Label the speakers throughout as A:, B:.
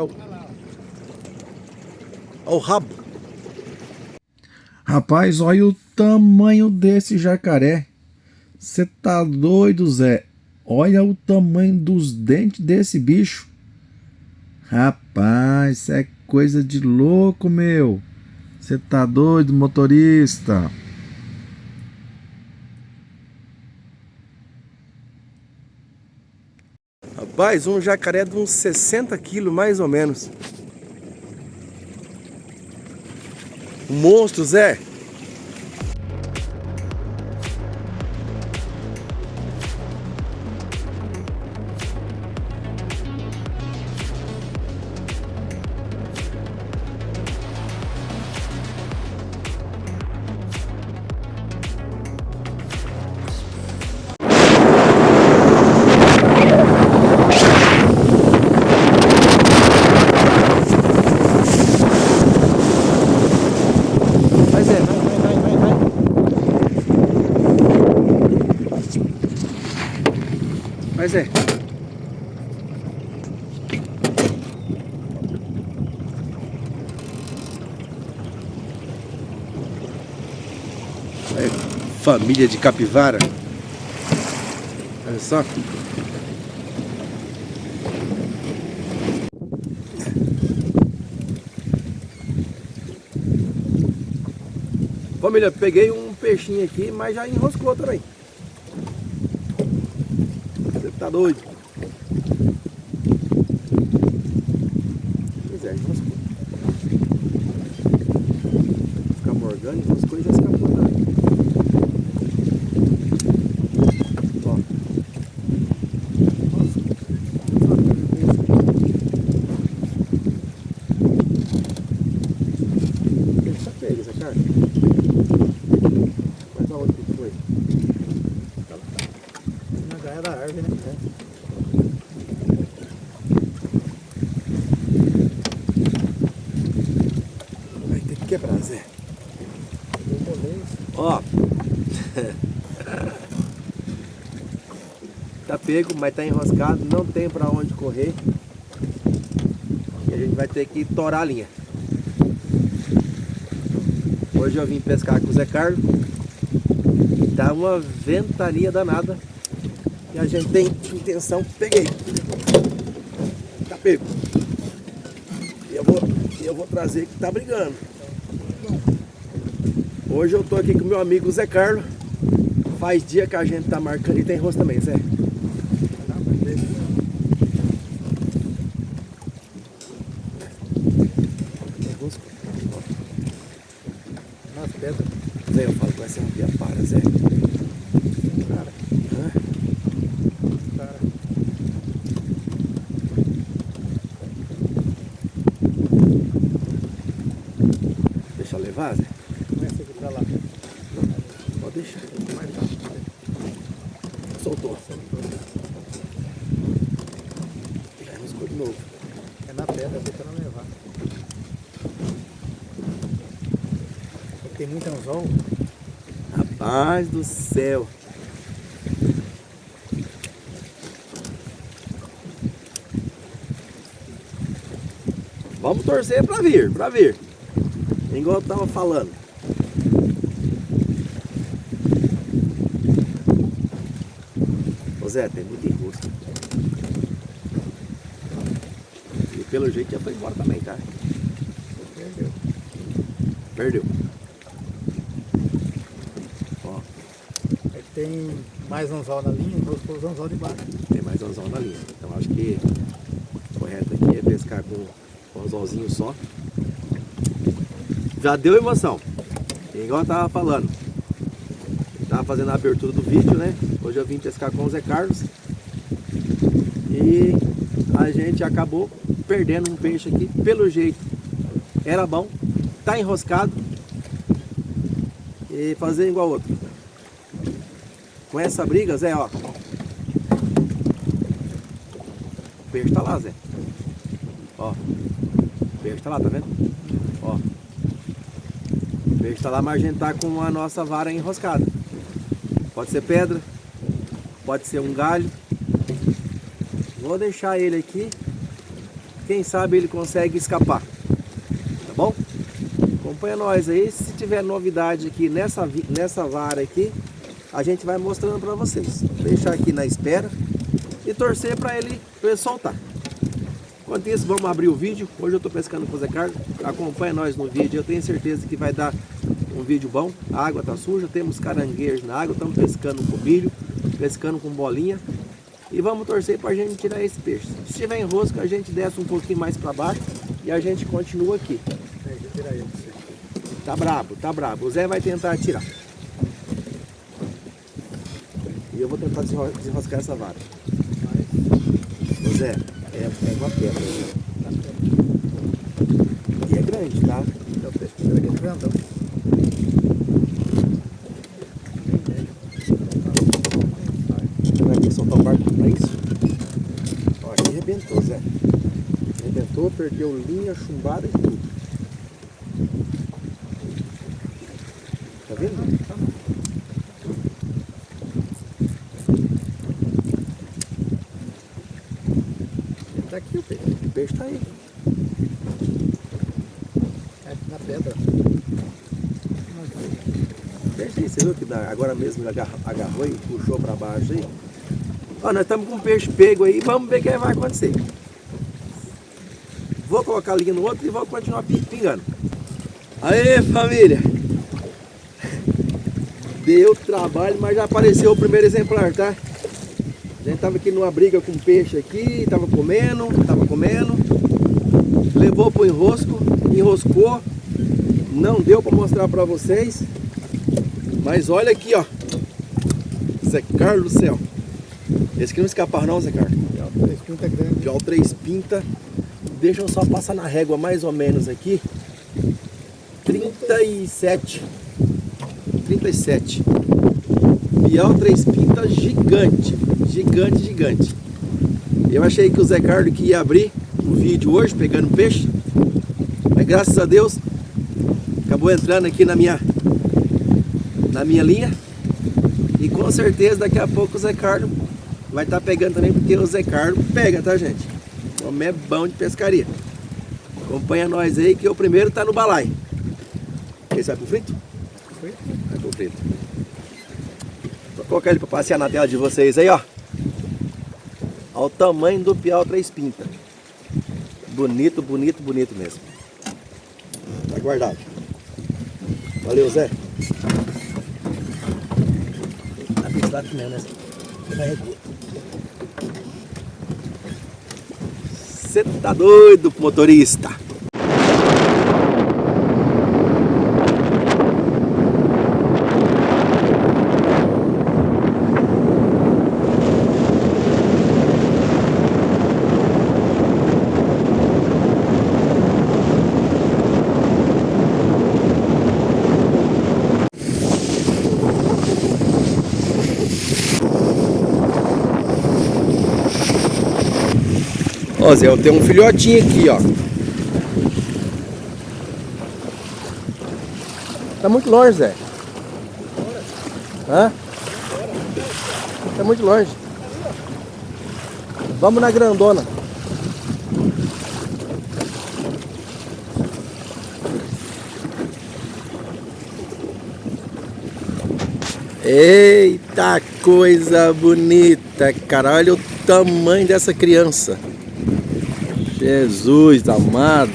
A: céu. Olha o rabo.
B: Rapaz, olha o tamanho desse jacaré. Você tá doido, Zé? Olha o tamanho dos dentes desse bicho. Rapaz, isso é coisa de louco, meu. Você tá doido, motorista?
A: Rapaz, um jacaré de uns 60 quilos, mais ou menos. Um monstro, Zé. Vai, Zé, vai, Zé. É, família de capivara. Olha só. Família, peguei um peixinho aqui, mas já enroscou também. Você tá doido? Pois é, enroscou. Fica morgando, enroscou e já escapou também. Ó. Ele tá pego essa carne. Mas aonde que foi?
C: Na gaia da árvore, né?
A: Vai ter que quebrar, Zé. Ó. Tá pego, mas tá enroscado, não tem pra onde correr. E a gente vai ter que torar a linha. Hoje eu vim pescar com o Zé Carlos. Tá uma ventania danada. E a gente tem intenção. Peguei. Tá pego. E eu vou trazer que tá brigando. Hoje eu tô aqui com meu amigo Zé Carlos. Faz dia que a gente tá marcando. E tem rosto também, Zé.
C: Nas pedras.
A: Zé, eu falo que vai ser uma piapara, Zé.
C: Cara,
A: Hã?
C: cara.
A: Deixa eu levar, Zé?
C: Começa aqui pra lá.
A: Pode deixar. Soltou. Já enroscou de novo.
C: É na pedra, tentando levar. Tem muito anzol.
A: Rapaz do céu. Vamos torcer pra vir, Igual eu tava falando. Ô Zé, tem muito enrosco. E pelo jeito já foi embora também, tá?
C: Perdeu.
A: Perdeu. Ó,
C: Aí tem mais anzol na linha, enroscou os anzol de baixo.
A: tem mais anzol na linha. Então acho que o correto aqui é pescar com um anzolzinho só. Já deu emoção. Igual eu tava falando. Eu tava fazendo a abertura do vídeo, né? Hoje eu vim pescar com o Zé Carlos. E a gente acabou perdendo um peixe aqui. Pelo jeito era bom. Tá enroscado. E fazer igual outro. Com essa briga, Zé, ó. O peixe tá lá, Zé. Ó. O peixe tá lá, tá vendo? Ó. O peixe tá lá, mas a gente tá com a nossa vara enroscada. Pode ser pedra, pode ser um galho. Vou deixar ele aqui, quem sabe ele consegue escapar. Tá bom? Acompanha nós aí. Se tiver novidade aqui nessa vara aqui, a gente vai mostrando para vocês. Vou deixar aqui na espera e torcer para ele soltar. Enquanto isso, vamos abrir o vídeo. Hoje eu estou pescando com o Zé Carlos. Acompanha nós no vídeo. Eu tenho certeza que vai dar um vídeo bom. A água tá suja, temos caranguejos na água, estamos pescando com milho, pescando com bolinha. E vamos torcer para a gente tirar esse peixe. Se tiver em rosca, a gente desce um pouquinho mais para baixo e a gente continua aqui. Tá brabo, tá brabo. O Zé vai tentar tirar. E eu vou tentar desenroscar essa vara. O Zé, é uma pedra. E é grande, tá?
C: É o peixe que é grandão.
A: Vai ter que soltar o barco pra isso. Ó, aqui arrebentou, Zé. Arrebentou, perdeu linha, chumbada e tudo. Tá vendo?
C: Tá aqui o peixe.
A: O peixe tá aí.
C: É na pedra.
A: O peixe aí, você viu que agora mesmo ele agarrou e puxou pra baixo aí? Ó, nós estamos com o peixe pego aí, vamos ver o que vai acontecer. Vou colocar a linha no outro e vou continuar pingando. Aê, família! Deu trabalho, mas já apareceu o primeiro exemplar, tá? A gente tava aqui numa briga com peixe aqui, tava comendo. Levou pro enrosco, enroscou. Não deu para mostrar para vocês. Mas olha aqui, ó. Zé Carlos do céu. Esse aqui não escapar não, Zé Carlos.
C: É o 3 pinta grande.
A: Já o 3 pinta. Deixa eu só passar na régua mais ou menos aqui. 37. Piau 3 pinta gigante. Gigante. Eu achei que o Zé Carlos que ia abrir o vídeo hoje, pegando peixe. Mas graças a Deus, acabou entrando aqui na minha linha. E com certeza daqui a pouco o Zé Carlos vai estar pegando também, porque o Zé Carlos pega, tá, gente? O homem é bom de pescaria. Acompanha nós aí que o primeiro tá no balai. Esse vai pro frito? Vai pro frito. Vou colocar ele para passear na tela de vocês aí, ó. Olha o tamanho do piau 3 pinta. Bonito mesmo. Tá guardado. Valeu, Zé. Tá pisado mesmo, né? Você vai recuar. Você tá doido, motorista? Ó, Zé, eu tenho um filhotinho aqui, ó. Tá muito longe, Zé. Hã? Tá muito longe. Vamos na grandona. Eita coisa bonita, cara. Olha o tamanho dessa criança. Jesus amado.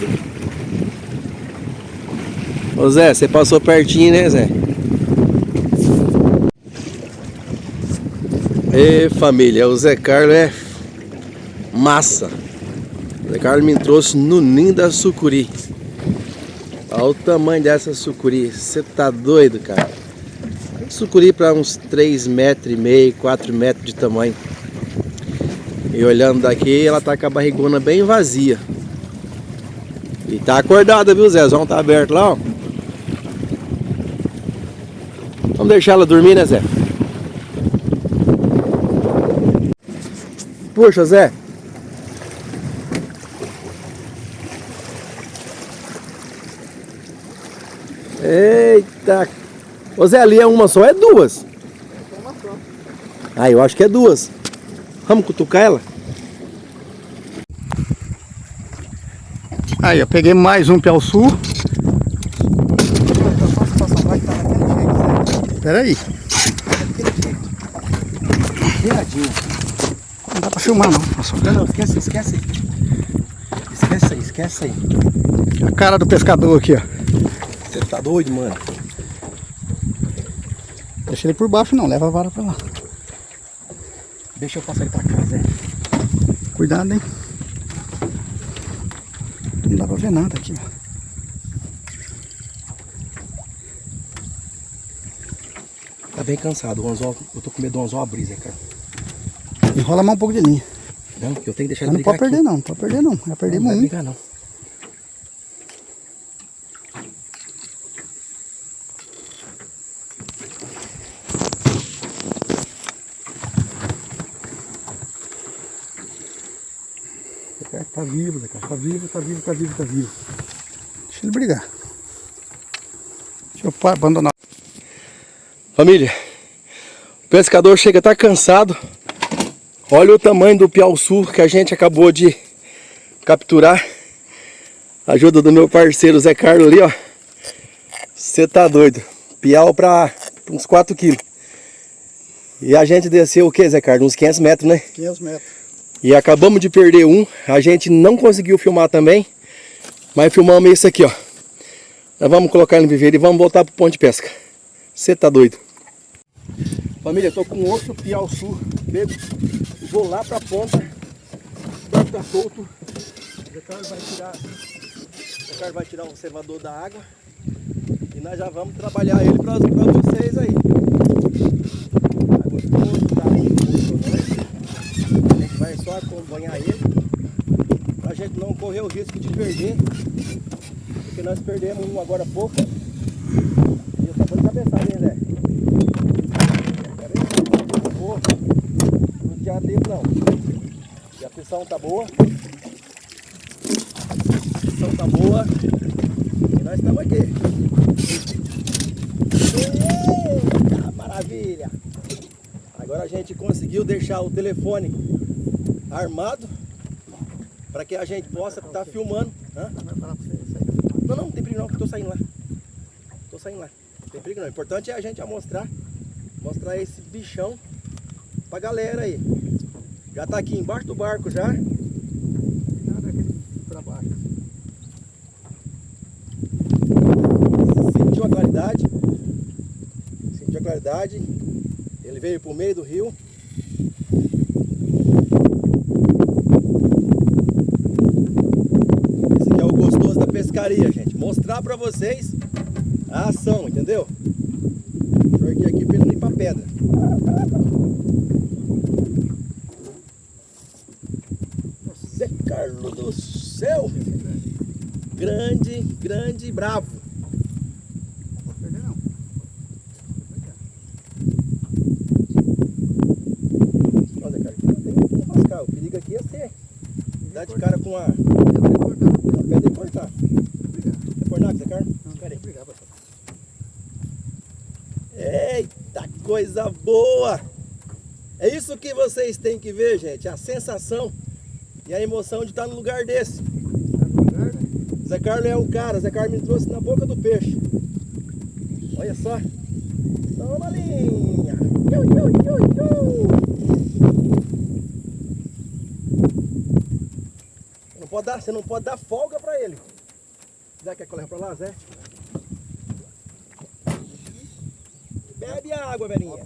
A: Ô Zé, você passou pertinho, né, Zé? Ê, família, o Zé Carlos é massa. O Zé Carlos me trouxe no ninho da sucuri. Olha o tamanho dessa sucuri. Você tá doido, cara? Sucuri para uns 3,5 metros, 4 metros de tamanho. E olhando daqui, ela tá com a barrigona bem vazia. E tá acordada, viu, Zézão? Tá aberto lá, ó. Vamos deixar ela dormir, né, Zé? Puxa, Zé. Eita. Ô Zé, ali é uma só, é duas?
C: É uma só.
A: Ah, eu acho que é duas. Vamos cutucar ela?
D: Aí, eu peguei mais um Piau Sul.
A: Eu posso passar lá que tá daquele jeito, Zé.
D: Pera aí.
A: Daquele jeito. Viradinho.
D: Não dá pra filmar não. Nossa,
A: Não, esquece. Esquece aí.
D: a cara do pescador aqui, ó.
A: Você tá doido, mano?
D: Deixa ele por baixo não, leva a vara pra lá.
A: Deixa eu passar ele pra cá, Zé.
D: Cuidado, hein. Não dá pra ver nada aqui, ó.
A: Tá bem cansado, o anzol, eu tô com medo do anzol abrir, Zé, cara.
D: Enrola mais um pouco de linha.
A: Não, que eu tenho que deixar
D: Mas
A: ele
D: não
A: brigar
D: pode perder
A: aqui.
D: não, pode perder não. Vai perder
A: Não vai
D: muito.
A: brigar, não.
D: Tá vivo, Zé, cara. Tá vivo. Deixa ele brigar. Deixa eu abandonar.
A: Família, o pescador chega a estar cansado. Olha o tamanho do Piau Sul que a gente acabou de capturar. Ajuda do meu parceiro Zé Carlos ali, ó. Você tá doido. Piau pra uns 4 quilos. E a gente desceu o que, Zé Carlos? Uns 500 metros, né?
D: 500 metros.
A: E acabamos de perder um. A gente não conseguiu filmar também. Mas filmamos esse aqui, ó. Nós vamos colocar ele no viveiro e vamos voltar pro ponto de pesca. Você tá doido. Família, eu tô com outro Piau Sul pego. Vou lá pra ponta. O barco tá solto. O Zé Carlos vai tirar o observador da água. E nós já vamos trabalhar ele pra vocês aí. Tá gostoso, tá emocionante. A gente vai só acompanhar ele. Pra gente não correr o risco de perder. Porque nós perdemos um agora há pouco. E eu tô dando cabeçada, hein, Zé? Não tinha tempo não. E a pressão tá boa. A pressão tá boa. E nós estamos aqui. Eita, maravilha! Agora a gente conseguiu deixar o telefone armado para que a gente possa estar filmando. Hã? Não tem perigo não, que eu tô saindo lá. Não tem perigo não. O importante é a gente mostrar esse bichão pra galera aí. Já tá aqui embaixo do barco já.
D: Nada aqui pra baixo.
A: Sentiu a claridade. Ele veio pro meio do rio. Esse aqui é o gostoso da pescaria, gente. Mostrar pra vocês a ação, entendeu? Joguei aqui pra ele não ir pra pedra. Zé Carlos do céu! Grande, bravo.
D: Não pode perder não.
A: Olha, cara, aqui não tem como rascar. O perigo aqui é ser dar de cara com a pedra e cortar. Quer pôr nada, Zé Carlos? Espera aí. Eita, coisa boa! É isso que vocês têm que ver, gente. A sensação e a emoção de estar num lugar desse. Zé Carlos é o cara. Zé Carlos me trouxe na boca do peixe. Olha só. Toma, linha. Você não pode dar folga pra ele. Zé, quer que eu leve pra lá, Zé? Bebe a água, velhinha.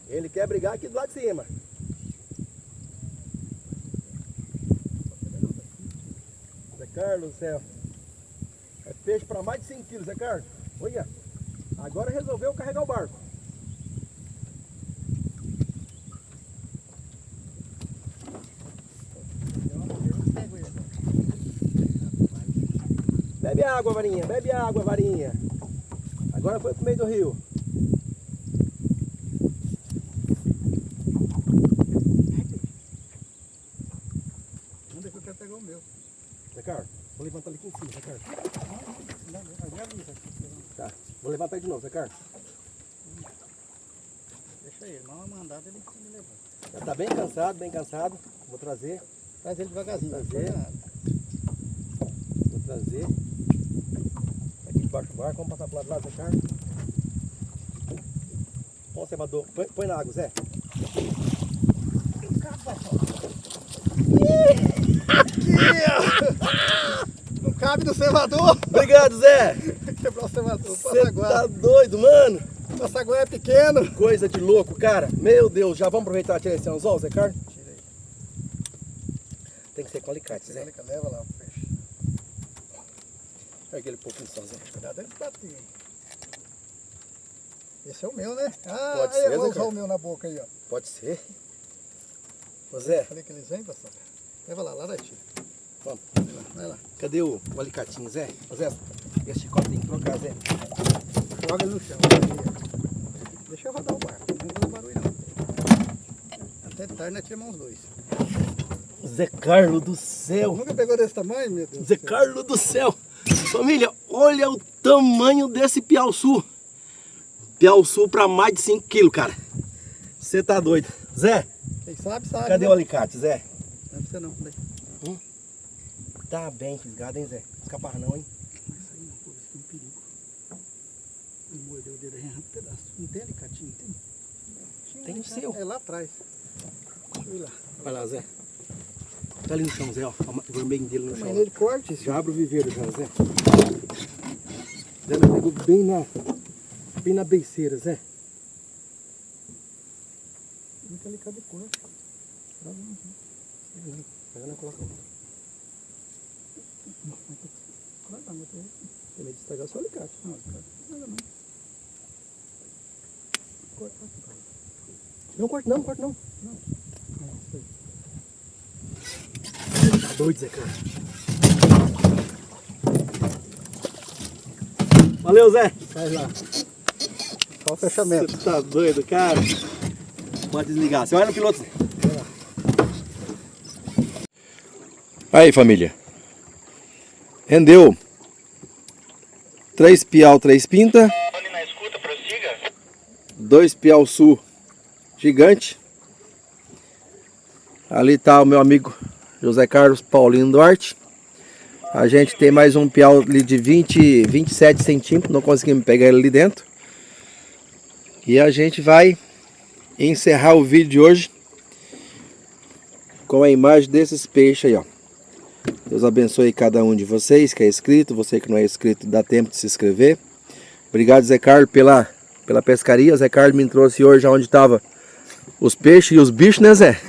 A: Ele quer brigar aqui do lado de cima. Zé Carlos do céu. É peixe para mais de 5 quilos, Zé Carlos. Olha. Agora resolveu carregar o barco. Bebe água, varinha. Bebe água, varinha. Agora foi pro meio do rio.
D: Onde é que eu quero pegar o meu?
A: Zé Carlos, vou levantar ali aqui em cima, Zé Carlos. Tá, vou levantar de novo, Zé Carlos.
D: Deixa ele, mal mandado ele levanta.
A: Já tá bem cansado. Vou trazer.
D: Traz ele devagarzinho.
A: Trazer. trazer. Aqui debaixo do barco, vamos passar pro lado lá, Zé Carlos. Põe o cevador, põe na água, Zé.
C: Não cabe no cevador.
A: Obrigado, Zé.
C: Quebrou o cevador.
A: Você tá doido, mano?
C: O passaguá é pequeno.
A: Coisa de louco, cara. Meu Deus, já vamos aproveitar e tirar esse anzol, Zé Carlos?
C: Tira aí.
A: Tem que ser com alicate, Zé.
C: Leva lá o peixe.
A: Pega aquele pouquinho só, Zé.
C: Cuidado aí de bater. Esse é o meu, né? Ah,
A: Pode
C: aí
A: ser,
C: eu vou
A: Zé
C: usar
A: Carlos.
C: o meu na boca aí, ó.
A: Pode ser. Ô Zé,
C: Falei que eles vêm, pastor. Leva lá da tia.
A: vamos.
C: Vai lá.
A: Cadê o alicatinho, Zé? Ô Zé, esse chicote tem que trocar, Zé.
C: Joga ele no chão. Deixa eu rodar o barco. Não vou fazer barulho não. Até tarde nós tiramos uns dois.
A: Zé Carlos do céu.
C: Nunca pegou desse tamanho, meu Deus?
A: Zé Carlos do céu. Família, olha o tamanho desse piau-sul. Piau-sul pra mais de 5 quilos, cara. Você tá doido. Zé,
C: Quem sabe, sabe.
A: cadê
C: né?
A: o alicate, Zé?
C: Não é pra você não. Daí.
A: Tá bem fisgado, hein, Zé? Escapar não, hein?
C: Não vai sair não, pô. Isso aqui é um perigo. Ele mordeu o dedo aí, arranca um pedaço. Não tem alicatinho, tem?
A: Tem o seu.
C: É lá atrás. Deixa eu ir lá.
A: Vai lá, Zé. Tá ali no chão, Zé, ó. O vermelho dele no
C: Mas
A: chão.
C: ele corte esse.
A: Já abre o viveiro já, Zé. Zé, me pegou bem na beiceira, Zé.
C: Muito alicate de corte.
A: Pega na coloca. Tem medo de estragar só o alicate. Não corta não, corta não. Tá doido, Zé, cara. Valeu, Zé.
C: Faz lá. Só o fechamento.
A: Você tá doido, cara. Pode desligar. Você vai no piloto, Zé. Aí, família. Rendeu 3 piau, 3 pinta.
E: Na escuta, prossiga.
A: 2 piau-sul gigante. Ali tá o meu amigo José Carlos Paulino Duarte. A gente tem mais um piau ali de 27 centímetros. Não conseguimos pegar ele ali dentro. E a gente vai encerrar o vídeo de hoje com a imagem desses peixes aí, ó. Deus abençoe cada um de vocês que é inscrito. Você que não é inscrito, dá tempo de se inscrever. Obrigado, Zé Carlos, pela pescaria. Zé Carlos me trouxe hoje onde estava os peixes e os bichos, né, Zé?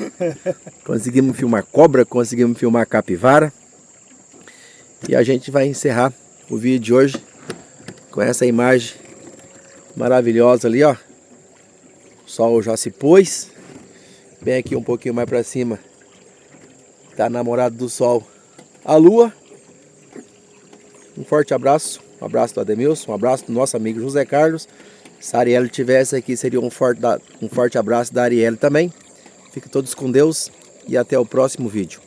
A: Conseguimos filmar cobra, conseguimos filmar capivara. E a gente vai encerrar o vídeo de hoje com essa imagem maravilhosa ali, ó. O sol já se pôs. Bem aqui um pouquinho mais para cima tá namorado do sol, a lua. Um forte abraço. Um abraço do Ademilson, um abraço do nosso amigo José Carlos. Se a Arielle estivesse aqui, seria um forte abraço da Arielle também. Fiquem todos com Deus e até o próximo vídeo.